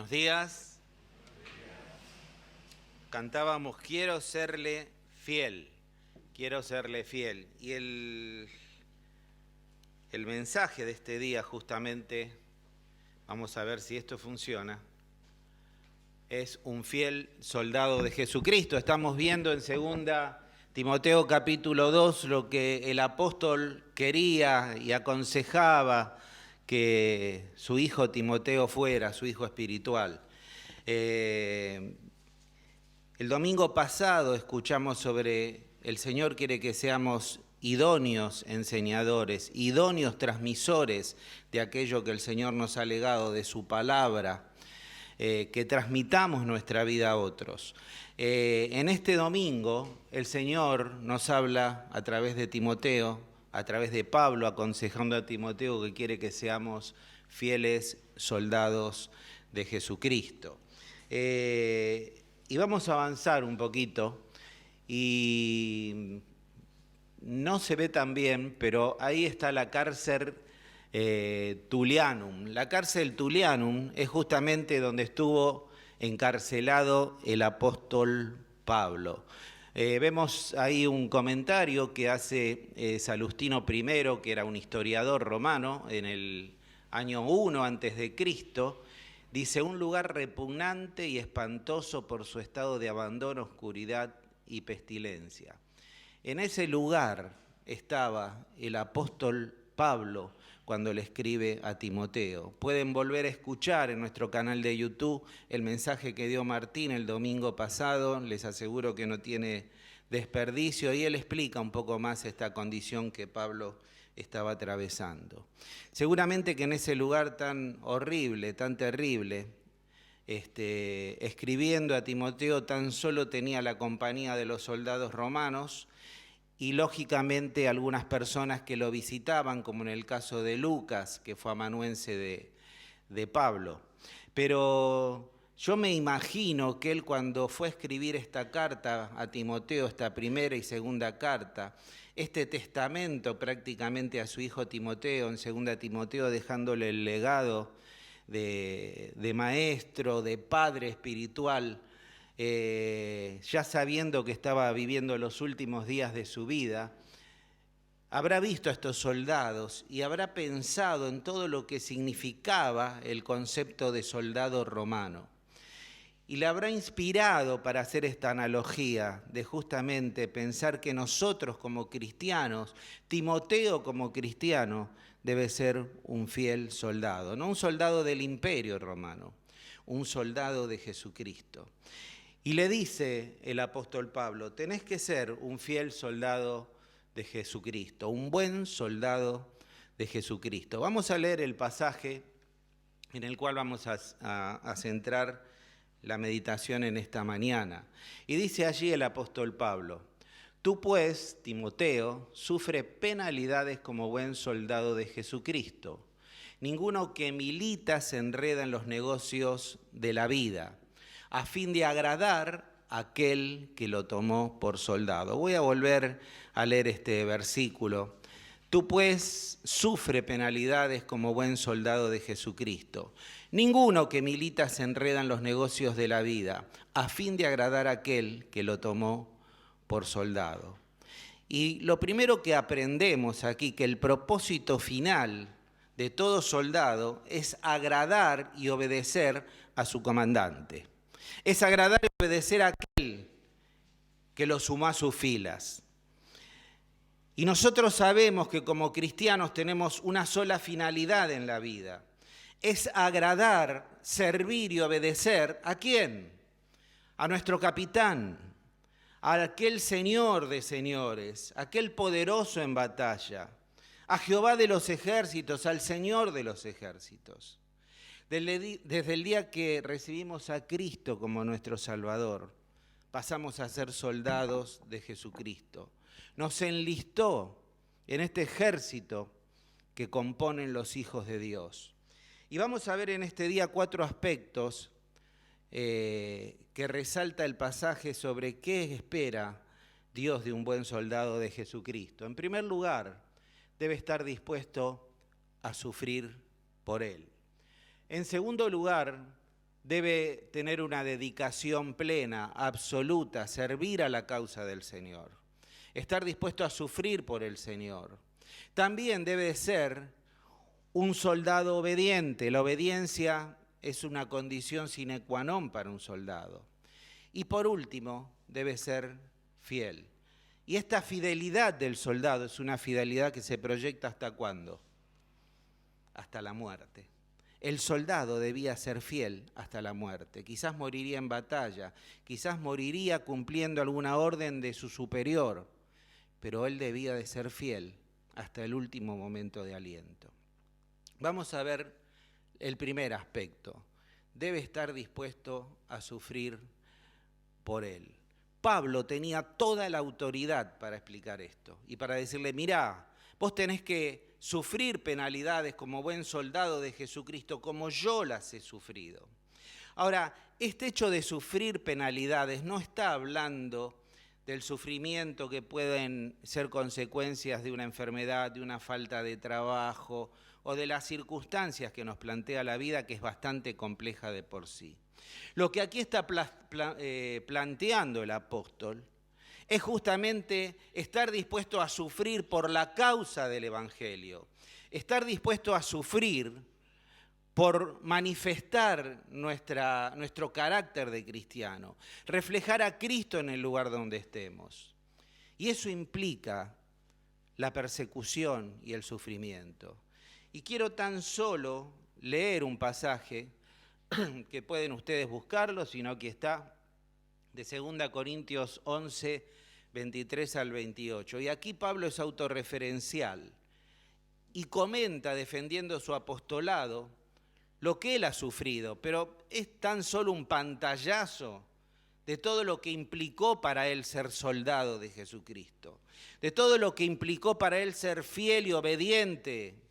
Buenos días. Cantábamos Quiero serle fiel, quiero serle fiel. Y el mensaje de este día justamente, vamos a ver si esto funciona, es un fiel soldado de Jesucristo. Estamos viendo en 2 Timoteo capítulo 2 lo que el apóstol quería y aconsejaba que su hijo Timoteo fuera, su hijo espiritual. El domingo pasado escuchamos sobre el Señor quiere que seamos idóneos enseñadores, idóneos transmisores de aquello que el Señor nos ha legado de su palabra, que transmitamos nuestra vida a otros. En este domingo el Señor nos habla a través de Timoteo, a través de Pablo, aconsejando a Timoteo que quiere que seamos fieles soldados de Jesucristo. Y vamos a avanzar un poquito, y no se ve tan bien, pero ahí está la cárcel Tullianum. La cárcel Tullianum es justamente donde estuvo encarcelado el apóstol Pablo. Vemos ahí un comentario que hace Salustino I, que era un historiador romano en el año 1 a.C., dice, un lugar repugnante y espantoso por su estado de abandono, oscuridad y pestilencia. En ese lugar estaba el apóstol Pablo cuando le escribe a Timoteo. Pueden volver a escuchar en nuestro canal de YouTube el mensaje que dio Martín el domingo pasado, les aseguro que no tiene desperdicio, y él explica un poco más esta condición que Pablo estaba atravesando. Seguramente que en ese lugar tan horrible, tan terrible, escribiendo a Timoteo tan solo tenía la compañía de los soldados romanos y lógicamente algunas personas que lo visitaban, como en el caso de Lucas, que fue amanuense de Pablo. Pero yo me imagino que él, cuando fue a escribir esta carta a Timoteo, esta primera y segunda carta, este testamento prácticamente a su hijo Timoteo, en 2 Timoteo, dejándole el legado de maestro, de padre espiritual, ya sabiendo que estaba viviendo los últimos días de su vida, habrá visto a estos soldados y habrá pensado en todo lo que significaba el concepto de soldado romano. Y le habrá inspirado para hacer esta analogía de justamente pensar que nosotros como cristianos, Timoteo como cristiano, debe ser un fiel soldado, no un soldado del imperio romano, un soldado de Jesucristo. Y le dice el apóstol Pablo, tenés que ser un fiel soldado de Jesucristo, un buen soldado de Jesucristo. Vamos a leer el pasaje en el cual vamos a centrar la meditación en esta mañana. Y dice allí el apóstol Pablo, tú pues, Timoteo, sufre penalidades como buen soldado de Jesucristo. Ninguno que milita se enreda en los negocios de la vida, a fin de agradar a aquel que lo tomó por soldado. Voy a volver a leer este versículo. Tú pues sufre penalidades como buen soldado de Jesucristo. Ninguno que milita se enreda en los negocios de la vida, a fin de agradar a aquel que lo tomó por soldado. Y lo primero que aprendemos aquí, que el propósito final de todo soldado es agradar y obedecer a su comandante. Es agradar y obedecer a aquel que lo sumó a sus filas. Y nosotros sabemos que como cristianos tenemos una sola finalidad en la vida. Es agradar, servir y obedecer ¿a quién? A nuestro capitán, a aquel Señor de señores, aquel poderoso en batalla, a Jehová de los ejércitos, al Señor de los ejércitos. Desde el día que recibimos a Cristo como nuestro Salvador, pasamos a ser soldados de Jesucristo. Nos enlistó en este ejército que componen los hijos de Dios. Y vamos a ver en este día 4 aspectos que resalta el pasaje sobre qué espera Dios de un buen soldado de Jesucristo. En primer lugar, debe estar dispuesto a sufrir por Él. En segundo lugar, debe tener una dedicación plena, absoluta, servir a la causa del Señor, estar dispuesto a sufrir por el Señor. También debe ser un soldado obediente. La obediencia es una condición sine qua non para un soldado. Y por último, debe ser fiel. Y esta fidelidad del soldado es una fidelidad que se proyecta ¿hasta cuándo? Hasta la muerte. El soldado debía ser fiel hasta la muerte. Quizás moriría en batalla, quizás moriría cumpliendo alguna orden de su superior, pero él debía de ser fiel hasta el último momento de aliento. Vamos a ver el primer aspecto. Debe estar dispuesto a sufrir por él. Pablo tenía toda la autoridad para explicar esto y para decirle, mirá, vos tenés que sufrir penalidades como buen soldado de Jesucristo, como yo las he sufrido. Ahora, este hecho de sufrir penalidades no está hablando del sufrimiento que pueden ser consecuencias de una enfermedad, de una falta de trabajo o de las circunstancias que nos plantea la vida, que es bastante compleja de por sí. Lo que aquí está planteando el apóstol es justamente estar dispuesto a sufrir por la causa del Evangelio, estar dispuesto a sufrir por manifestar nuestro carácter de cristiano, reflejar a Cristo en el lugar donde estemos. Y eso implica la persecución y el sufrimiento. Y quiero tan solo leer un pasaje que pueden ustedes buscarlo, sino que está de 2 Corintios 11, 23 al 28. Y aquí Pablo es autorreferencial y comenta, defendiendo su apostolado, lo que él ha sufrido, pero es tan solo un pantallazo de todo lo que implicó para él ser soldado de Jesucristo, de todo lo que implicó para él ser fiel y obediente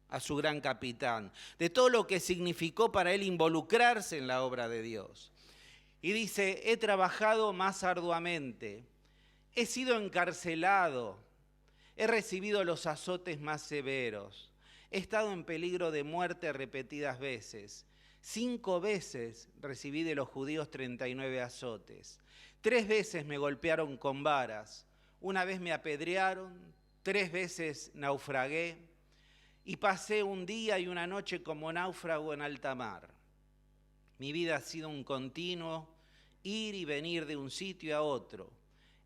a su gran capitán, de todo lo que significó para él involucrarse en la obra de Dios. Y dice, he trabajado más arduamente, he sido encarcelado, he recibido los azotes más severos, he estado en peligro de muerte repetidas veces. 5 veces recibí de los judíos 39 azotes. 3 veces me golpearon con varas. 1 vez me apedrearon. 3 veces naufragué. Y pasé un día y una noche como náufrago en alta mar. Mi vida ha sido un continuo ir y venir de un sitio a otro,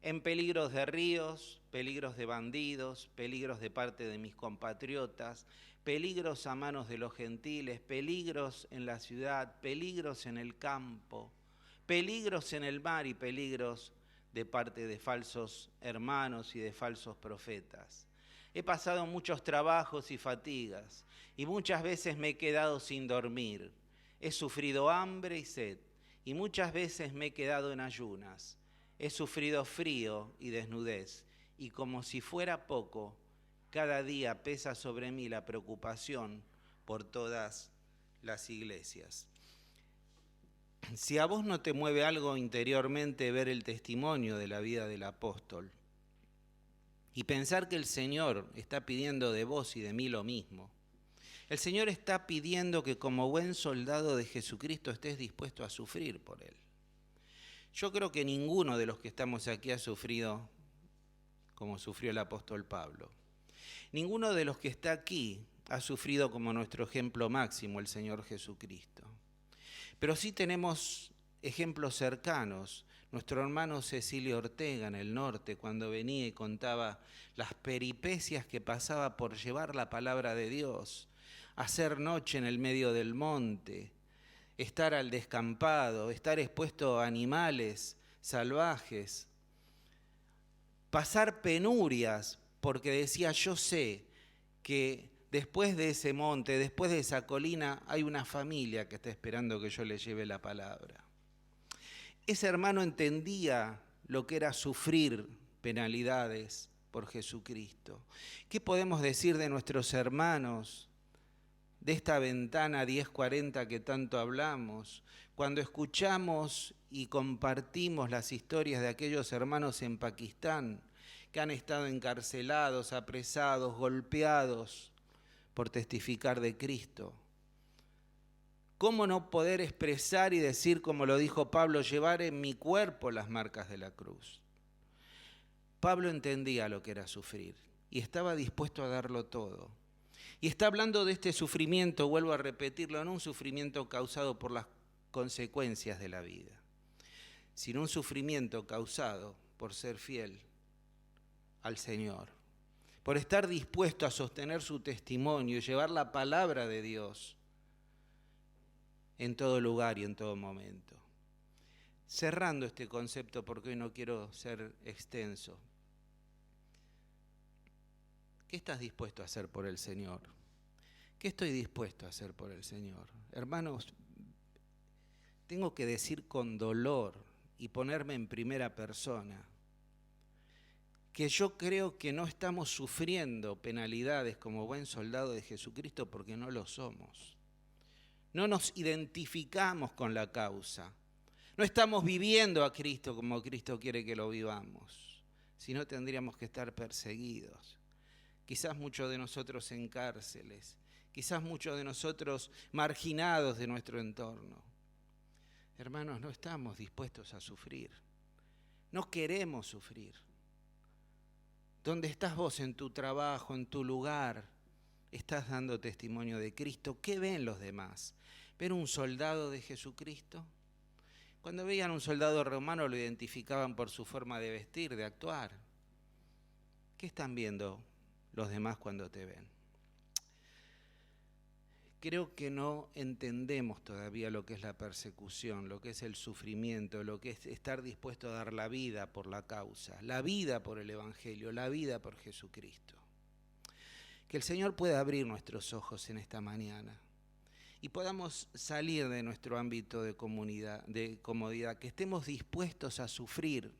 en peligros de ríos, peligros de bandidos, peligros de parte de mis compatriotas, peligros a manos de los gentiles, peligros en la ciudad, peligros en el campo, peligros en el mar y peligros de parte de falsos hermanos y de falsos profetas. He pasado muchos trabajos y fatigas y muchas veces me he quedado sin dormir. He sufrido hambre y sed y muchas veces me he quedado en ayunas. He sufrido frío y desnudez y como si fuera poco, cada día pesa sobre mí la preocupación por todas las iglesias. Si a vos no te mueve algo interiormente ver el testimonio de la vida del apóstol y pensar que el Señor está pidiendo de vos y de mí lo mismo, el Señor está pidiendo que como buen soldado de Jesucristo estés dispuesto a sufrir por Él. Yo creo que ninguno de los que estamos aquí ha sufrido como sufrió el apóstol Pablo. Ninguno de los que está aquí ha sufrido como nuestro ejemplo máximo, el Señor Jesucristo. Pero sí tenemos ejemplos cercanos. Nuestro hermano Cecilio Ortega en el norte, cuando venía y contaba las peripecias que pasaba por llevar la palabra de Dios, hacer noche en el medio del monte, estar al descampado, estar expuesto a animales salvajes, pasar penurias, porque decía, yo sé que después de ese monte, después de esa colina, hay una familia que está esperando que yo le lleve la palabra. Ese hermano entendía lo que era sufrir penalidades por Jesucristo. ¿Qué podemos decir de nuestros hermanos de esta ventana 1040 que tanto hablamos? Cuando escuchamos y compartimos las historias de aquellos hermanos en Pakistán que han estado encarcelados, apresados, golpeados por testificar de Cristo. ¿Cómo no poder expresar y decir, como lo dijo Pablo, llevar en mi cuerpo las marcas de la cruz? Pablo entendía lo que era sufrir y estaba dispuesto a darlo todo. Y está hablando de este sufrimiento, vuelvo a repetirlo, no un sufrimiento causado por las consecuencias de la vida, sino un sufrimiento causado por ser fiel al Señor, por estar dispuesto a sostener su testimonio y llevar la palabra de Dios en todo lugar y en todo momento. Cerrando este concepto, porque hoy no quiero ser extenso, ¿qué estás dispuesto a hacer por el Señor? ¿Qué estoy dispuesto a hacer por el Señor? Hermanos, tengo que decir con dolor y ponerme en primera persona que yo creo que no estamos sufriendo penalidades como buen soldado de Jesucristo porque no lo somos. No nos identificamos con la causa. No estamos viviendo a Cristo como Cristo quiere que lo vivamos. Si no, tendríamos que estar perseguidos. Quizás muchos de nosotros en cárceles. Quizás muchos de nosotros marginados de nuestro entorno. Hermanos, no estamos dispuestos a sufrir. No queremos sufrir. ¿Dónde estás vos en tu trabajo, en tu lugar? ¿Estás dando testimonio de Cristo? ¿Qué ven los demás? ¿Ven un soldado de Jesucristo? Cuando veían un soldado romano lo identificaban por su forma de vestir, de actuar. ¿Qué están viendo los demás cuando te ven? Creo que no entendemos todavía lo que es la persecución, lo que es el sufrimiento, lo que es estar dispuesto a dar la vida por la causa, la vida por el Evangelio, la vida por Jesucristo. Que el Señor pueda abrir nuestros ojos en esta mañana y podamos salir de nuestro ámbito de comodidad, que estemos dispuestos a sufrir,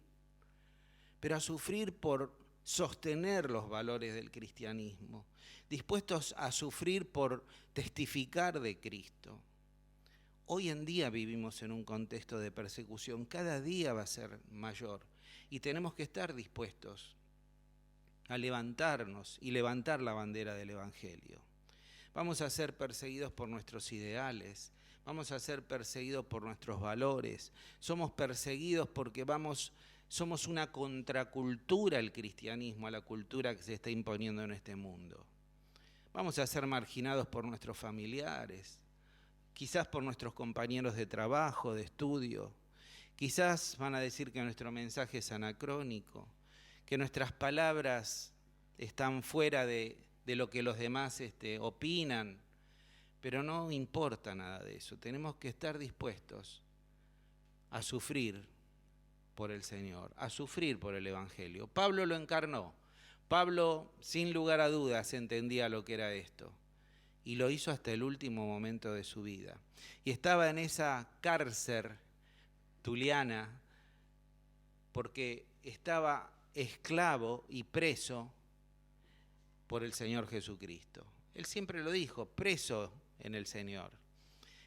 pero a sufrir por sostener los valores del cristianismo, dispuestos a sufrir por testificar de Cristo. Hoy en día vivimos en un contexto de persecución, cada día va a ser mayor y tenemos que estar dispuestos a levantarnos y levantar la bandera del Evangelio. Vamos a ser perseguidos por nuestros ideales, vamos a ser perseguidos por nuestros valores, somos perseguidos porque somos una contracultura al cristianismo, a la cultura que se está imponiendo en este mundo. Vamos a ser marginados por nuestros familiares, quizás por nuestros compañeros de trabajo, de estudio. Quizás van a decir que nuestro mensaje es anacrónico, que nuestras palabras están fuera de lo que los demás opinan, pero no importa nada de eso. Tenemos que estar dispuestos a sufrir por el Señor, a sufrir por el Evangelio. Pablo lo encarnó. Pablo, sin lugar a dudas, entendía lo que era esto y lo hizo hasta el último momento de su vida. Y estaba en esa cárcel tuliana porque estaba esclavo y preso por el Señor Jesucristo. Él siempre lo dijo, preso en el Señor.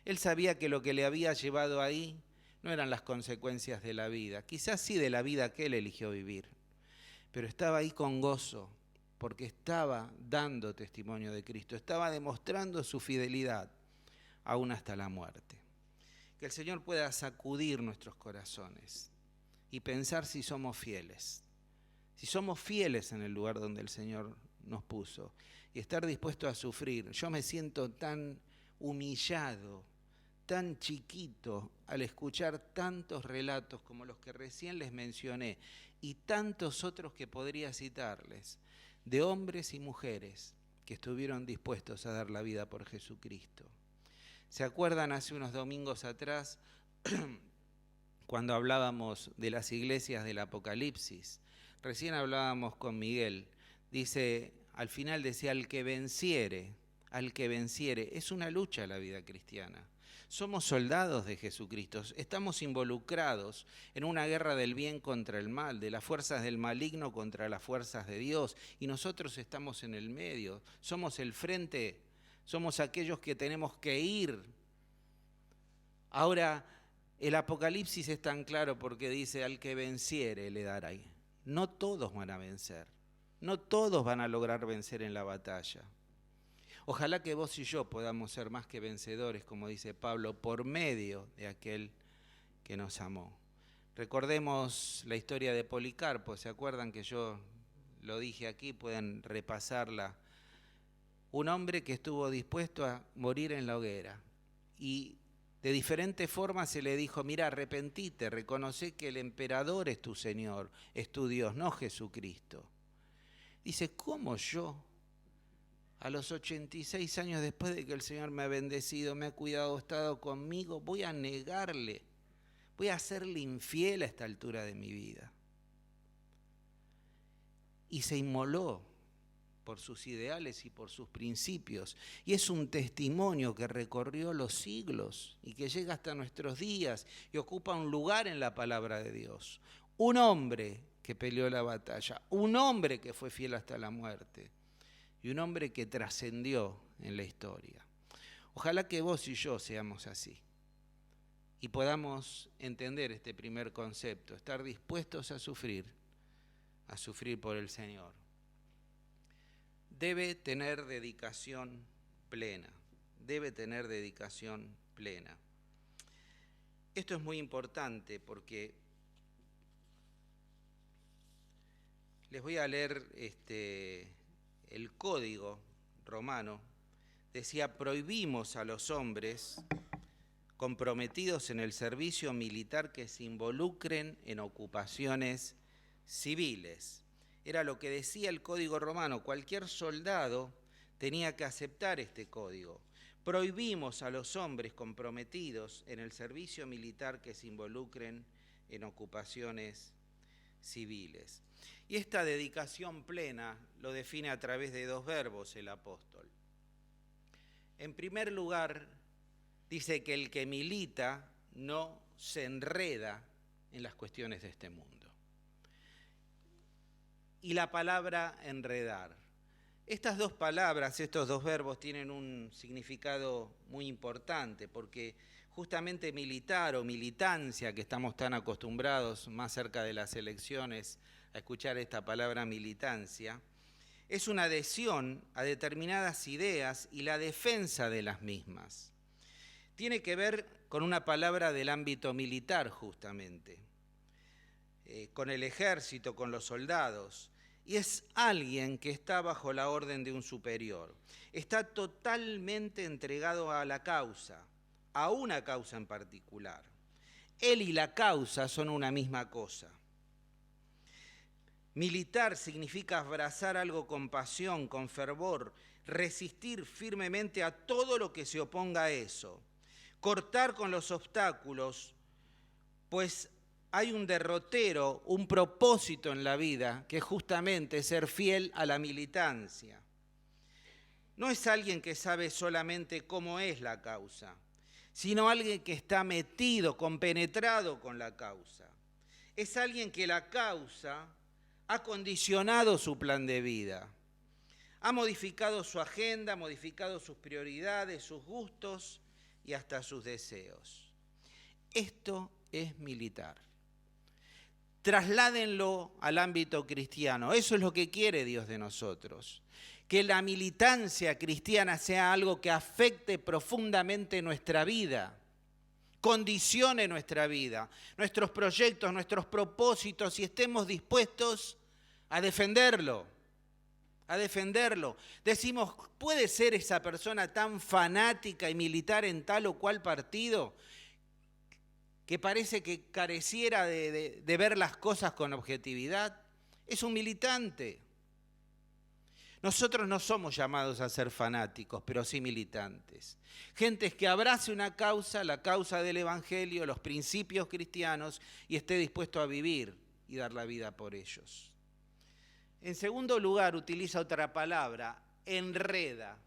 Él sabía que lo que le había llevado ahí no eran las consecuencias de la vida, quizás sí de la vida que él eligió vivir, pero estaba ahí con gozo, porque estaba dando testimonio de Cristo, estaba demostrando su fidelidad, aún hasta la muerte. Que el Señor pueda sacudir nuestros corazones y pensar si somos fieles en el lugar donde el Señor nos puso, y estar dispuesto a sufrir. Yo me siento tan humillado, tan chiquito al escuchar tantos relatos como los que recién les mencioné y tantos otros que podría citarles, de hombres y mujeres que estuvieron dispuestos a dar la vida por Jesucristo. ¿Se acuerdan hace unos domingos atrás cuando hablábamos de las iglesias del Apocalipsis? Recién hablábamos con Miguel, dice, al final decía, al que venciere, es una lucha la vida cristiana. Somos soldados de Jesucristo, estamos involucrados en una guerra del bien contra el mal, de las fuerzas del maligno contra las fuerzas de Dios, y nosotros estamos en el medio, somos el frente, somos aquellos que tenemos que ir. Ahora, el Apocalipsis es tan claro porque dice, al que venciere le dará. No todos van a vencer, no todos van a lograr vencer en la batalla. Ojalá que vos y yo podamos ser más que vencedores, como dice Pablo, por medio de aquel que nos amó. Recordemos la historia de Policarpo, ¿se acuerdan que yo lo dije aquí? Pueden repasarla. Un hombre que estuvo dispuesto a morir en la hoguera y de diferentes formas se le dijo, mira, arrepentite, reconoce que el emperador es tu Señor, es tu Dios, no Jesucristo. Dice, ¿cómo yo, a los 86 años después de que el Señor me ha bendecido, me ha cuidado, ha estado conmigo, voy a negarle, voy a hacerle infiel a esta altura de mi vida? Y se inmoló por sus ideales y por sus principios. Y es un testimonio que recorrió los siglos y que llega hasta nuestros días y ocupa un lugar en la palabra de Dios. Un hombre que peleó la batalla, un hombre que fue fiel hasta la muerte y un hombre que trascendió en la historia. Ojalá que vos y yo seamos así y podamos entender este primer concepto, estar dispuestos a sufrir por el Señor. Debe tener dedicación plena, debe tener dedicación plena. Esto es muy importante porque les voy a leer el código romano. Decía, prohibimos a los hombres comprometidos en el servicio militar que se involucren en ocupaciones civiles. Era lo que decía el Código Romano. Cualquier soldado tenía que aceptar este código. Prohibimos a los hombres comprometidos en el servicio militar que se involucren en ocupaciones civiles. Y esta dedicación plena lo define a través de dos verbos el apóstol. En primer lugar, dice que el que milita no se enreda en las cuestiones de este mundo. Y la palabra enredar. Estas dos palabras, estos dos verbos tienen un significado muy importante porque justamente militar o militancia, que estamos tan acostumbrados más cerca de las elecciones a escuchar esta palabra militancia, es una adhesión a determinadas ideas y la defensa de las mismas. Tiene que ver con una palabra del ámbito militar justamente, con el ejército, con los soldados. Y es alguien que está bajo la orden de un superior. Está totalmente entregado a la causa, a una causa en particular. Él y la causa son una misma cosa. Militar significa abrazar algo con pasión, con fervor, resistir firmemente a todo lo que se oponga a eso, cortar con los obstáculos, pues hay un derrotero, un propósito en la vida, que es justamente ser fiel a la militancia. No es alguien que sabe solamente cómo es la causa, sino alguien que está metido, compenetrado con la causa. Es alguien que la causa ha condicionado su plan de vida, ha modificado su agenda, ha modificado sus prioridades, sus gustos y hasta sus deseos. Esto es militar. Trasládenlo al ámbito cristiano. Eso es lo que quiere Dios de nosotros. Que la militancia cristiana sea algo que afecte profundamente nuestra vida, condicione nuestra vida, nuestros proyectos, nuestros propósitos y estemos dispuestos a defenderlo. A defenderlo. Decimos, ¿puede ser esa persona tan fanática y militar en tal o cual partido que parece que careciera de ver las cosas con objetividad? Es un militante. Nosotros no somos llamados a ser fanáticos, pero sí militantes. Gentes que abrace una causa, la causa del Evangelio, los principios cristianos, y esté dispuesto a vivir y dar la vida por ellos. En segundo lugar, utiliza otra palabra, enreda,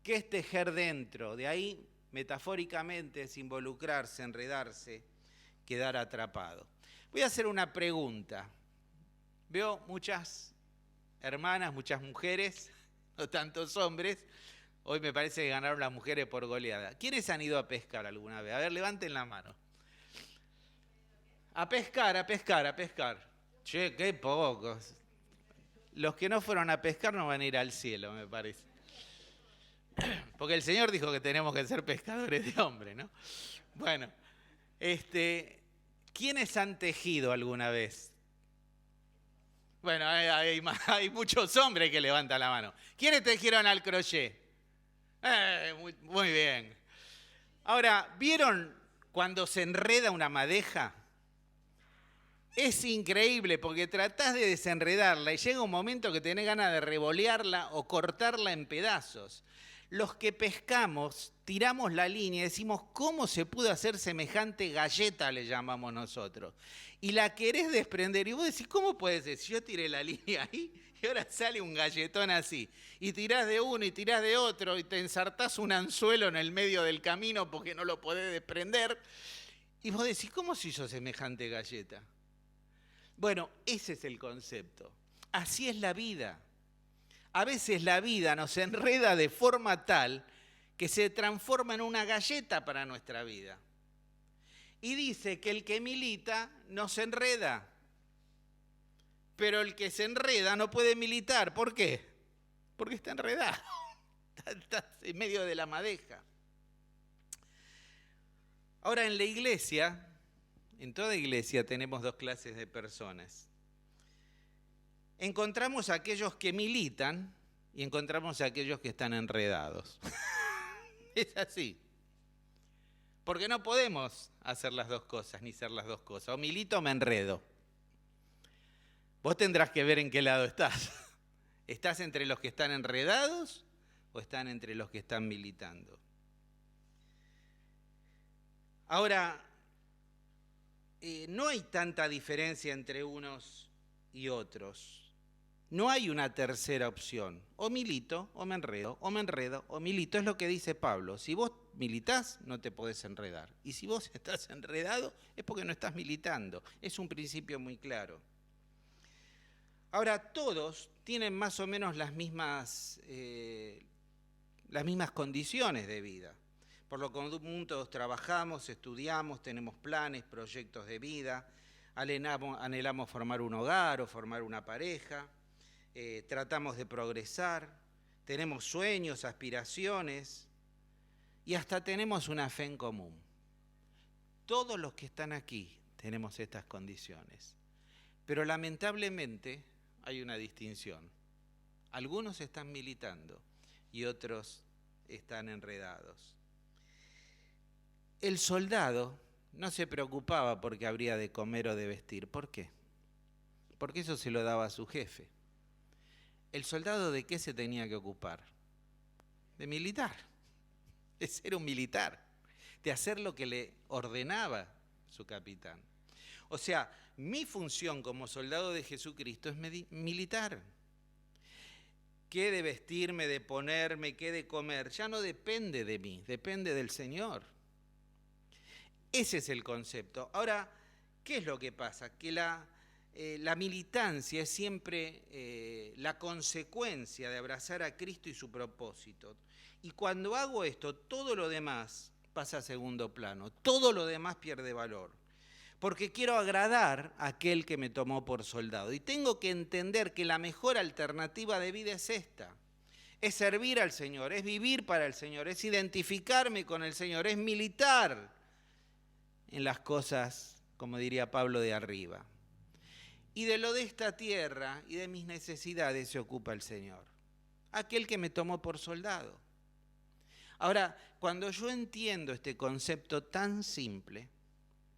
que es tejer dentro. De ahí, metafóricamente, es involucrarse, enredarse, quedar atrapado. Voy a hacer una pregunta. Veo muchas hermanas, muchas mujeres, no tantos hombres. Hoy me parece que ganaron las mujeres por goleada. ¿Quiénes han ido a pescar alguna vez? A ver, levanten la mano. A pescar. Che, qué pocos. Los que no fueron a pescar no van a ir al cielo, me parece. Porque el Señor dijo que tenemos que ser pescadores de hombres, ¿no? Bueno, ¿quiénes han tejido alguna vez? Bueno, hay muchos hombres que levantan la mano. ¿Quiénes tejieron al crochet? Muy bien. Ahora, ¿vieron cuando se enreda una madeja? Es increíble porque tratás de desenredarla y llega un momento que tenés ganas de revolearla o cortarla en pedazos. Los que pescamos, tiramos la línea y decimos, ¿cómo se pudo hacer semejante galleta, le llamamos nosotros? Y la querés desprender y vos decís, ¿cómo puede ser? Si yo tiré la línea ahí y ahora sale un galletón así. Y tirás de uno y tirás de otro y te ensartás un anzuelo en el medio del camino porque no lo podés desprender. Y vos decís, ¿cómo se hizo semejante galleta? Bueno, ese es el concepto. Así es la vida. A veces la vida nos enreda de forma tal que se transforma en una galleta para nuestra vida. Y dice que el que milita no se enreda. Pero el que se enreda no puede militar. ¿Por qué? Porque está enredado. Está en medio de la madeja. Ahora en la iglesia, en toda iglesia tenemos dos clases de personas. Encontramos a aquellos que militan y encontramos a aquellos que están enredados. Es así. Porque no podemos hacer las dos cosas, ni ser las dos cosas. O milito o me enredo. Vos tendrás que ver en qué lado estás. ¿Estás entre los que están enredados o están entre los que están militando? Ahora, no hay tanta diferencia entre unos y otros. No hay una tercera opción. O milito, o me enredo, o milito. Es lo que dice Pablo. Si vos militás, no te podés enredar. Y si vos estás enredado, es porque no estás militando. Es un principio muy claro. Ahora, todos tienen más o menos las mismas condiciones de vida. Por lo común todos trabajamos, estudiamos, tenemos planes, proyectos de vida, anhelamos formar un hogar o formar una pareja, tratamos de progresar, tenemos sueños, aspiraciones y hasta tenemos una fe en común. Todos los que están aquí tenemos estas condiciones, pero lamentablemente hay una distinción. Algunos están militando y otros están enredados. El soldado no se preocupaba porque habría de comer o de vestir. ¿Por qué? Porque eso se lo daba a su jefe. ¿El soldado de qué se tenía que ocupar? De militar, de ser un militar, de hacer lo que le ordenaba su capitán. O sea, mi función como soldado de Jesucristo es militar. ¿Qué de vestirme, de ponerme, qué de comer? Ya no depende de mí, depende del Señor. Ese es el concepto. Ahora, ¿qué es lo que pasa? Que la militancia es siempre la consecuencia de abrazar a Cristo y su propósito. Y cuando hago esto, todo lo demás pasa a segundo plano. Todo lo demás pierde valor. Porque quiero agradar a aquel que me tomó por soldado. Y tengo que entender que la mejor alternativa de vida es esta. Es servir al Señor, es vivir para el Señor, es identificarme con el Señor, es militar en las cosas, como diría Pablo, de arriba. Y de lo de esta tierra y de mis necesidades se ocupa el Señor, aquel que me tomó por soldado. Ahora, cuando yo entiendo este concepto tan simple,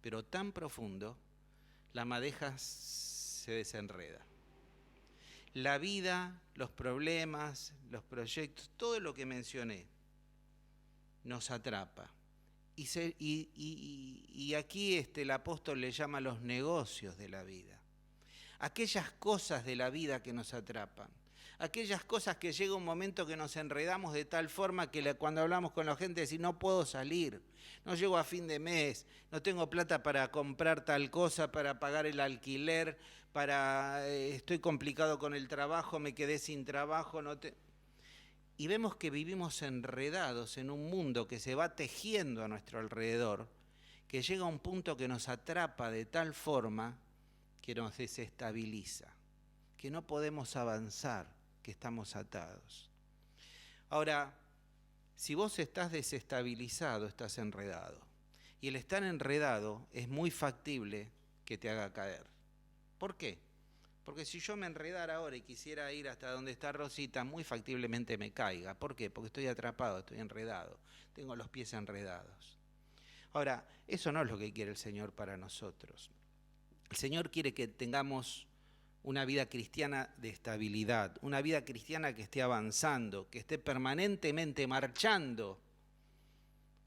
pero tan profundo, la madeja se desenreda. La vida, los problemas, los proyectos, todo lo que mencioné, nos atrapa. Y aquí el apóstol le llama los negocios de la vida. Aquellas cosas de la vida que nos atrapan. Aquellas cosas que llega un momento que nos enredamos de tal forma que cuando hablamos con la gente decimos, no puedo salir, no llego a fin de mes, no tengo plata para comprar tal cosa, para pagar el alquiler, estoy complicado con el trabajo, me quedé sin trabajo. Y vemos que vivimos enredados en un mundo que se va tejiendo a nuestro alrededor, que llega a un punto que nos atrapa de tal forma que nos desestabiliza, que no podemos avanzar, que estamos atados. Ahora, Si vos estás desestabilizado, estás enredado. Y el estar enredado es muy factible que te haga caer. ¿Por qué? Porque si yo me enredara ahora y quisiera ir hasta donde está Rosita, muy factiblemente me caiga. ¿Por qué? Porque estoy atrapado, estoy enredado, tengo los pies enredados. Ahora, eso no es lo que quiere el Señor para nosotros. El Señor quiere que tengamos una vida cristiana de estabilidad, una vida cristiana que esté avanzando, que esté permanentemente marchando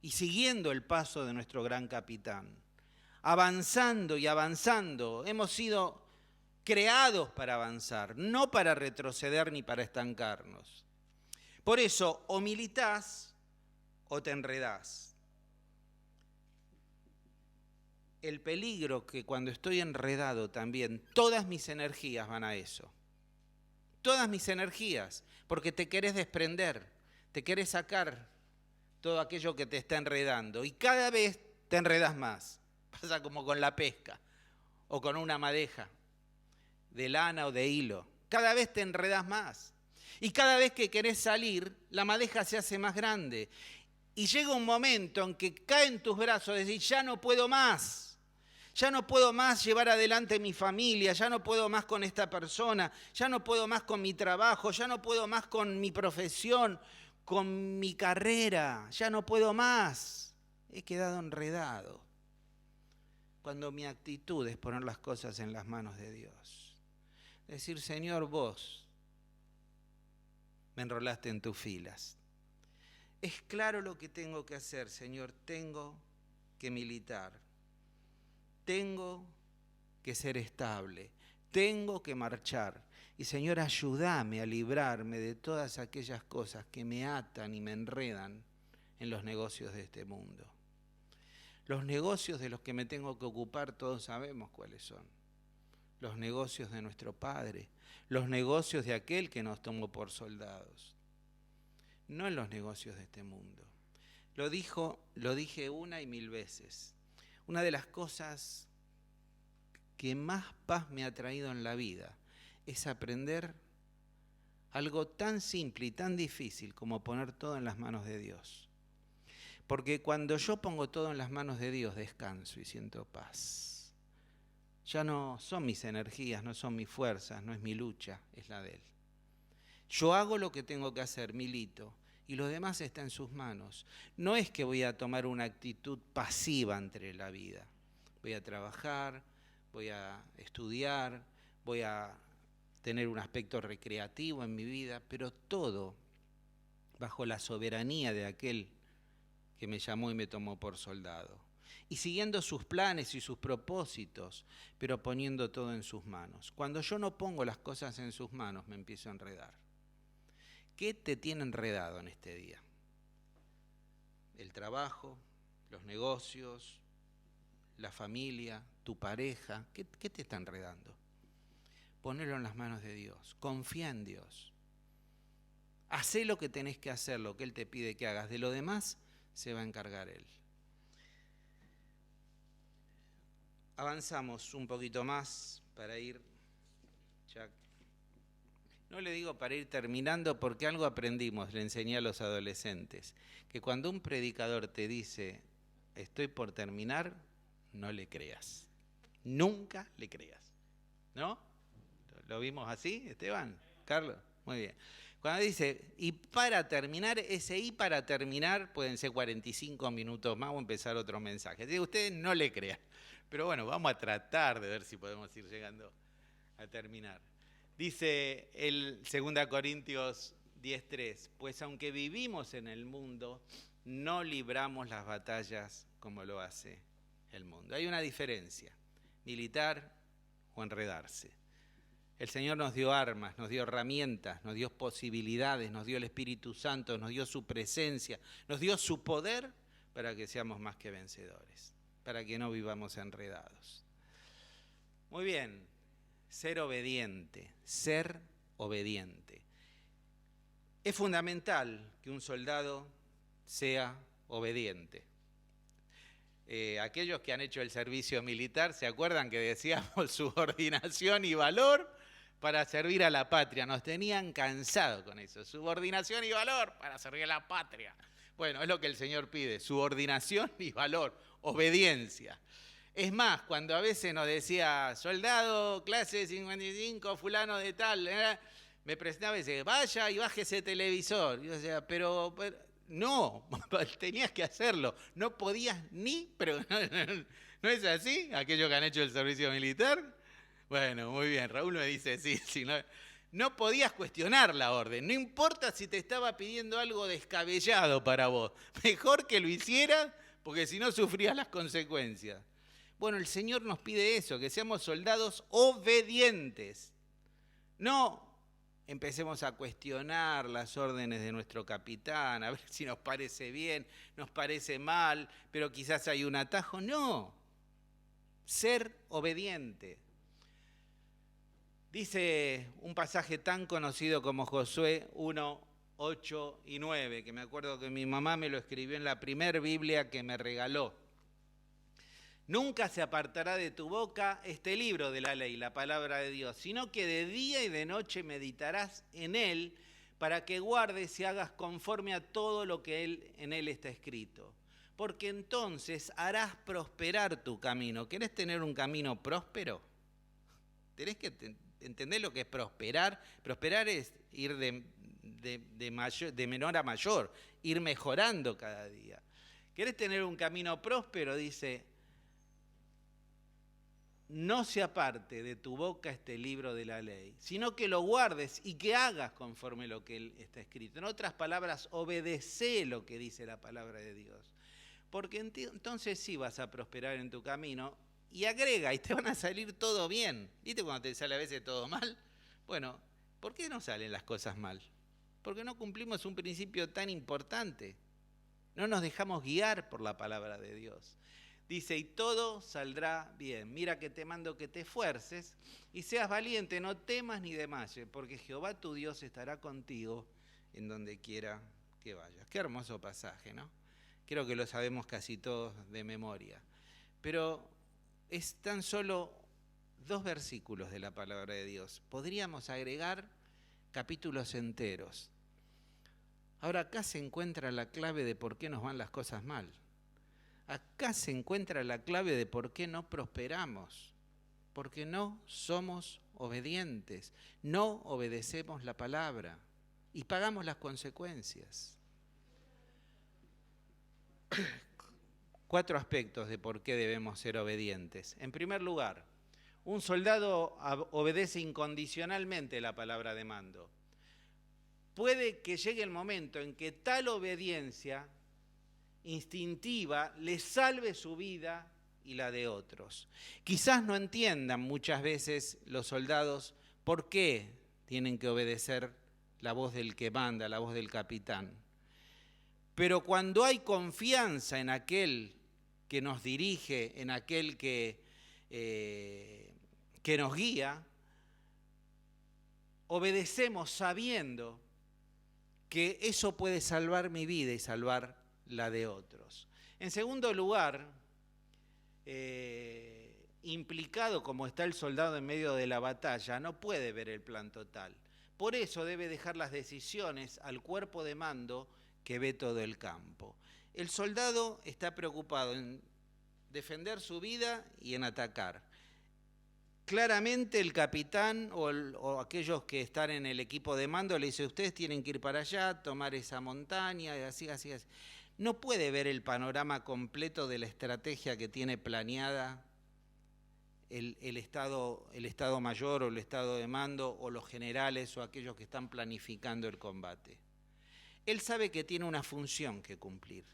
y siguiendo el paso de nuestro gran capitán. Avanzando y avanzando. Hemos sido creados para avanzar, no para retroceder ni para estancarnos. Por eso, o militás o te enredás. El peligro que cuando estoy enredado también, todas mis energías van a eso. Todas mis energías, porque te querés desprender, te querés sacar todo aquello que te está enredando y cada vez te enredas más. Pasa como con la pesca o con una madeja de lana o de hilo. Cada vez te enredas más. Y cada vez que querés salir, la madeja se hace más grande. Y llega un momento en que cae en tus brazos y decís, ya no puedo más. Ya no puedo más llevar adelante mi familia, ya no puedo más con esta persona, ya no puedo más con mi trabajo, ya no puedo más con mi profesión, con mi carrera, ya no puedo más. He quedado enredado. Cuando mi actitud es poner las cosas en las manos de Dios. Decir, Señor, vos me enrolaste en tus filas. Es claro lo que tengo que hacer, Señor, tengo que militar. Tengo que ser estable, tengo que marchar. Y Señor, ayúdame a librarme de todas aquellas cosas que me atan y me enredan en los negocios de este mundo. Los negocios de los que me tengo que ocupar todos sabemos cuáles son. Los negocios de nuestro Padre, los negocios de aquel que nos tomó por soldados. No en los negocios de este mundo. Lo dije una y mil veces. Una de las cosas que más paz me ha traído en la vida es aprender algo tan simple y tan difícil como poner todo en las manos de Dios. Porque cuando yo pongo todo en las manos de Dios, descanso y siento paz. Ya no son mis energías, no son mis fuerzas, no es mi lucha, es la de Él. Yo hago lo que tengo que hacer, milito, y lo demás está en sus manos. No es que voy a tomar una actitud pasiva ante la vida. Voy a trabajar, voy a estudiar, voy a tener un aspecto recreativo en mi vida, pero todo bajo la soberanía de aquel que me llamó y me tomó por soldado. Y siguiendo sus planes y sus propósitos, pero poniendo todo en sus manos. Cuando yo no pongo las cosas en sus manos, me empiezo a enredar. ¿Qué te tiene enredado en este día? El trabajo, los negocios, la familia, tu pareja. ¿Qué te está enredando? Ponelo en las manos de Dios. Confía en Dios. Hacé lo que tenés que hacer, lo que Él te pide que hagas. De lo demás se va a encargar Él. Avanzamos un poquito más para ir ya. No le digo para ir terminando porque algo aprendimos, le enseñé a los adolescentes, que cuando un predicador te dice, estoy por terminar, no le creas. Nunca le creas. ¿No? ¿Lo vimos así, Esteban? Carlos, muy bien. Cuando dice, y para terminar, ese y para terminar pueden ser 45 minutos más o empezar otro mensaje. Así que ustedes no le crean. Pero bueno, vamos a tratar de ver si podemos ir llegando a terminar. Dice el 2 Corintios 10:3, pues aunque vivimos en el mundo, no libramos las batallas como lo hace el mundo. Hay una diferencia, militar o enredarse. El Señor nos dio armas, nos dio herramientas, nos dio posibilidades, nos dio el Espíritu Santo, nos dio su presencia, nos dio su poder para que seamos más que vencedores, para que no vivamos enredados. Muy bien, ser obediente, ser obediente. Es fundamental que un soldado sea obediente. Aquellos que han hecho el servicio militar, ¿se acuerdan que decíamos subordinación y valor para servir a la patria? Nos tenían cansados con eso, subordinación y valor para servir a la patria. Bueno, es lo que el Señor pide, subordinación y valor, obediencia. Es más, cuando a veces nos decía, soldado, clase 55, fulano de tal, me presentaba y decía, vaya y baje ese televisor. Y yo decía, pero no, tenías que hacerlo, no podías ni, pero ¿no es así? Aquellos que han hecho el servicio militar. Bueno, muy bien, Raúl me dice, sí, no podías cuestionar la orden, no importa si te estaba pidiendo algo descabellado para vos, mejor que lo hicieras, porque si no sufrías las consecuencias. Bueno, el Señor nos pide eso, que seamos soldados obedientes. No empecemos a cuestionar las órdenes de nuestro capitán, a ver si nos parece bien, nos parece mal, pero quizás hay un atajo. No, ser obediente. Dice un pasaje tan conocido como Josué 1, 8 y 9, que me acuerdo que mi mamá me lo escribió en la primer Biblia que me regaló. Nunca se apartará de tu boca este libro de la ley, la palabra de Dios, sino que de día y de noche meditarás en él para que guardes y hagas conforme a todo lo que en él está escrito. Porque entonces harás prosperar tu camino. ¿Querés tener un camino próspero? Tenés que entender lo que es prosperar. Prosperar es ir de menor a mayor, ir mejorando cada día. ¿Querés tener un camino próspero? Dice, no se aparte de tu boca este libro de la ley, sino que lo guardes y que hagas conforme lo que está escrito. En otras palabras, obedece lo que dice la palabra de Dios. Porque entonces sí vas a prosperar en tu camino y agrega y te van a salir todo bien. ¿Viste cuando te sale a veces todo mal? Bueno, ¿por qué no salen las cosas mal? Porque no cumplimos un principio tan importante. No nos dejamos guiar por la palabra de Dios. Dice, y todo saldrá bien. Mira que te mando que te esfuerces y seas valiente, no temas ni desmayes, porque Jehová tu Dios estará contigo en donde quiera que vayas. Qué hermoso pasaje, ¿no? Creo que lo sabemos casi todos de memoria. Pero es tan solo 2 versículos de la palabra de Dios. Podríamos agregar capítulos enteros. Ahora acá se encuentra la clave de por qué nos van las cosas mal. Acá se encuentra la clave de por qué no prosperamos, porque no somos obedientes, no obedecemos la palabra y pagamos las consecuencias. 4 aspectos de por qué debemos ser obedientes. En primer lugar, un soldado obedece incondicionalmente la palabra de mando. Puede que llegue el momento en que tal obediencia instintiva le salve su vida y la de otros. Quizás no entiendan muchas veces los soldados por qué tienen que obedecer la voz del que manda, la voz del capitán. Pero cuando hay confianza en aquel que nos dirige, en aquel que nos guía, obedecemos sabiendo que eso puede salvar mi vida y salvar la de otros. En segundo lugar, implicado como está el soldado en medio de la batalla, no puede ver el plan total. Por eso debe dejar las decisiones al cuerpo de mando que ve todo el campo. El soldado está preocupado en defender su vida y en atacar. Claramente el capitán o aquellos que están en el equipo de mando le dice, ustedes tienen que ir para allá, tomar esa montaña, y así. No puede ver el panorama completo de la estrategia que tiene planeada el Estado Mayor o el Estado de Mando o los generales o aquellos que están planificando el combate. Él sabe que tiene una función que cumplir.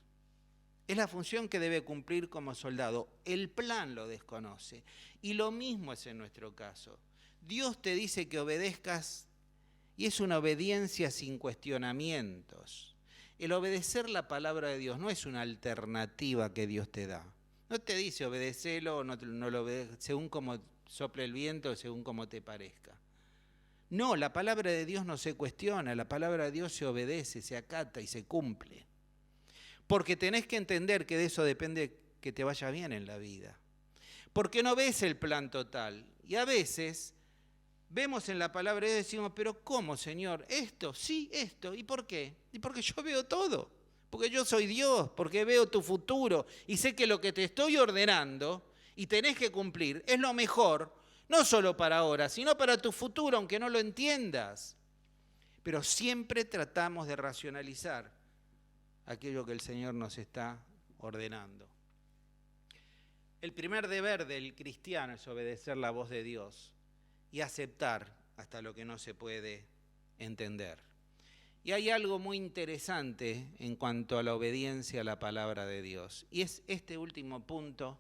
Es la función que debe cumplir como soldado. El plan lo desconoce. Y lo mismo es en nuestro caso. Dios te dice que obedezcas y es una obediencia sin cuestionamientos. El obedecer la palabra de Dios no es una alternativa que Dios te da. No te dice obedecelo o no lo obedeces según como sople el viento o según como te parezca. No, la palabra de Dios no se cuestiona, la palabra de Dios se obedece, se acata y se cumple. Porque tenés que entender que de eso depende que te vaya bien en la vida. Porque no ves el plan total. Y a veces vemos en la palabra de Dios y decimos, pero ¿cómo, Señor? Esto, sí, esto. ¿Y por qué? Y porque yo veo todo. porque yo soy Dios, porque veo tu futuro y sé que lo que te estoy ordenando y tenés que cumplir es lo mejor, no solo para ahora, sino para tu futuro, aunque no lo entiendas. Pero siempre tratamos de racionalizar aquello que el Señor nos está ordenando. El primer deber del cristiano es obedecer la voz de Dios y aceptar hasta lo que no se puede entender. Y hay algo muy interesante en cuanto a la obediencia a la palabra de Dios. Y es este último punto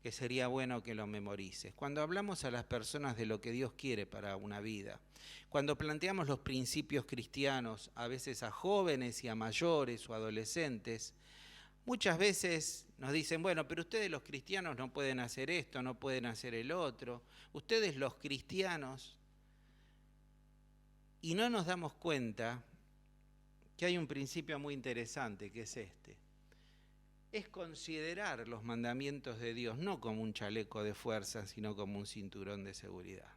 que sería bueno que lo memorices. Cuando hablamos a las personas de lo que Dios quiere para una vida, cuando planteamos los principios cristianos, a veces a jóvenes y a mayores o adolescentes, muchas veces nos dicen, bueno, pero ustedes los cristianos no pueden hacer esto, no pueden hacer el otro. Ustedes los cristianos, y no nos damos cuenta que hay un principio muy interesante, que es este. Es considerar los mandamientos de Dios no como un chaleco de fuerza, sino como un cinturón de seguridad.